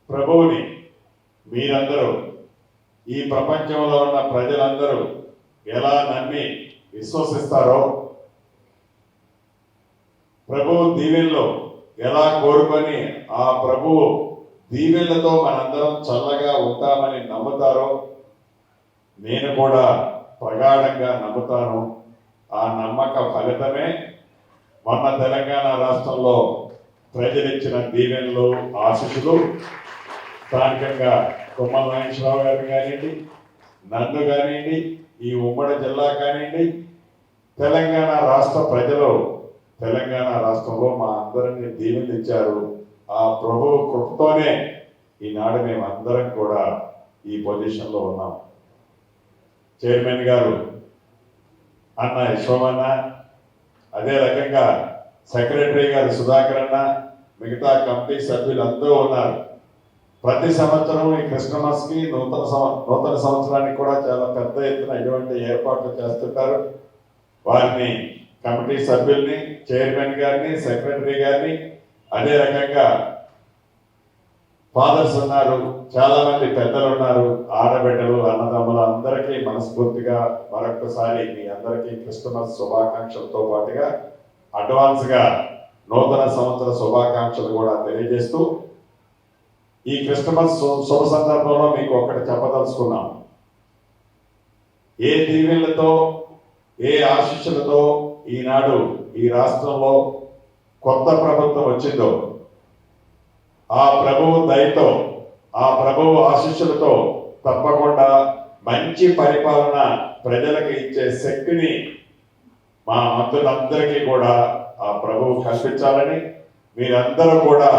ప్రభువుని మీరందరూ, ఈ ప్రపంచంలో ఉన్న ప్రజలందరూ ఎలా నమ్మి విశ్వసిస్తారో, ప్రభువు దీవెనలో ఎలా కోరుకొని ఆ ప్రభువు దీవెనలతో మనందరం చల్లగా ఉంటామని నమ్ముతారో నేను కూడా ప్రగాఢంగా నమ్ముతాను. ఆ నమ్మక ఫలితమే మొన్న తెలంగాణ రాష్ట్రంలో ప్రజలిచ్చిన దీవెనలు, ఆశీస్సులు స్థానికంగా తుమ్మల నాగేశ్వరరావు గారు కానివ్వండి, నన్ను కానివ్వండి, ఈ ఉమ్మడి జిల్లా కానివ్వండి, తెలంగాణ రాష్ట్ర ప్రజలు తెలంగాణ రాష్ట్రంలో మా అందరినీ దీవెనలు ఇచ్చారు. ఆ ప్రభువు కృపతోనే ఈనాడు మేము అందరం కూడా ఈ పొజిషన్లో ఉన్నాం. చైర్మన్ గారు అన్న యశ్వమన్న, అదే రకంగా సెక్రటరీ గారు సుధాకర్ అన్న, మిగతా కమిటీ సభ్యులు అందరూ ఉన్నారు. ప్రతి సంవత్సరం ఈ క్రిస్మస్కి నూతన సంవత్సరానికి కూడా చాలా పెద్ద ఎత్తున ఇటువంటి ఏర్పాట్లు చేస్తుంటారు. వారిని, కమిటీ సభ్యుల్ని, చైర్మన్ గారిని, సెక్రటరీ గారిని, అదే రకంగా ఫాదర్స్ ఉన్నారు, చాలా మంది పెద్దలు ఉన్నారు, ఆడబిడ్డలు, అన్నదమ్ములు అందరికీ మనస్ఫూర్తిగా మరొకసారి మీ అందరికీ క్రిస్మస్ శుభాకాంక్షలతో పాటుగా అడ్వాన్స్గా నూతన సంవత్సర శుభాకాంక్షలు కూడా తెలియజేస్తూ, ఈ క్రిస్మస్ శుభ సందర్భంలో మీకు ఒకటి చెప్పదలుచుకున్నాం. ఏ దీవెనలతో, ఏ ఆశీస్సులతో ఈనాడు ఈ రాష్ట్రంలో కొత్త ప్రభుత్వం వచ్చిందో, ఆ ప్రభువు దయతో, ఆ ప్రభువు ఆశీస్సులతో తప్పకుండా మంచి పరిపాలన ప్రజలకు ఇచ్చే శక్తిని మా మంత్రులందరికీ కూడా ఆ ప్రభువు కల్పించాలని, మీరందరూ కూడా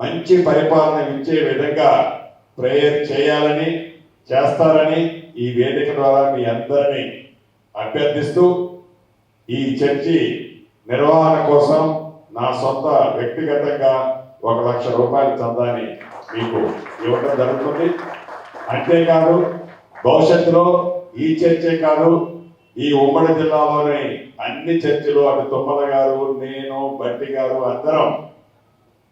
మంచి పరిపాలన ఇచ్చే విధంగా ప్రేయర్ చేయాలని, చేస్తారని ఈ వేదిక ద్వారా మీ అందరినీ అభ్యర్థిస్తూ, ఈ చర్చి నిర్వహణ కోసం నా సొంత వ్యక్తిగతంగా 1 లక్ష రూపాయల చందాన్ని మీకు ఇవ్వడం జరుగుతుంది. అంతేకాదు భవిష్యత్తులో ఈ చర్చే కాదు, ఈ ఉమ్మడి జిల్లాలోని అన్ని చర్చిలు, అటు తుమ్మల గారు, నేను, బట్టి గారు అందరం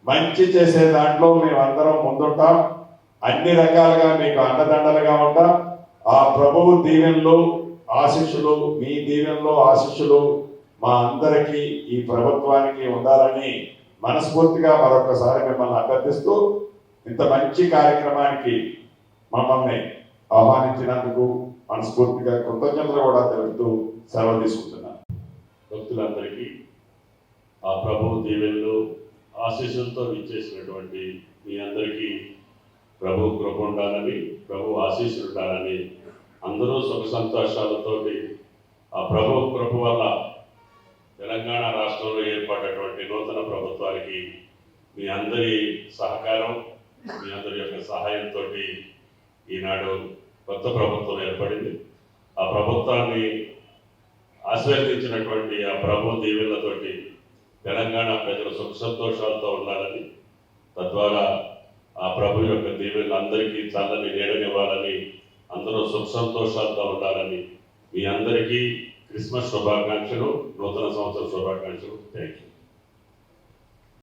మంచి చేసే దాంట్లో మేమందరం ముందుంటాం. అన్ని రకాలుగా మీకు అండదండలుగా ఉంటాం. ఆ ప్రభువు దీవెనలు, ఆశీస్సులు, మీ దీవెనలు, ఆశీస్సులు మా అందరికీ, ఈ ప్రభుత్వానికి ఉండాలని మనస్ఫూర్తిగా మరొకసారి మిమ్మల్ని అభ్యర్థిస్తూ, ఇంత మంచి కార్యక్రమానికి మమ్మల్ని ఆహ్వానించినందుకు మనస్ఫూర్తిగా కృతజ్ఞతలు కూడా తెలుపుతూ సెలవు తీసుకుంటున్నాను. భక్తులందరికీ ఆ ప్రభువు దీవెనలు, ఆశీస్సులతో ఇచ్చేసినటువంటి మీ అందరికీ ప్రభు కృప ఉండాలని, ప్రభు ఆశీస్సులు ఉండాలని, అందరూ సుఖ సంతోషాలతోటి ఆ ప్రభు కృప వల్ల తెలంగాణ రాష్ట్రంలో ఏర్పడినటువంటి నూతన ప్రభుత్వానికి మీ అందరి సహకారం, మీ అందరి యొక్క సహాయంతో ఈనాడు కొత్త ప్రభుత్వం ఏర్పడింది. ఆ ప్రభుత్వాన్ని ఆశీర్వదించినటువంటి ఆ ప్రభు దీవెనలతోటి తెలంగాణ ప్రజలు సుఖ సంతోషాలతో ఉండాలని, తద్వారా ఆ ప్రభు యొక్క దీవెనలు అందరికీ చల్లని నీడనివ్వాలని, అందరూ సుఖ సంతోషాలతో ఉండాలని మీ అందరికీ క్రిస్మస్ శుభాకాంక్షలు, నూతన సంవత్సర శుభాకాంక్షలు. Thank you.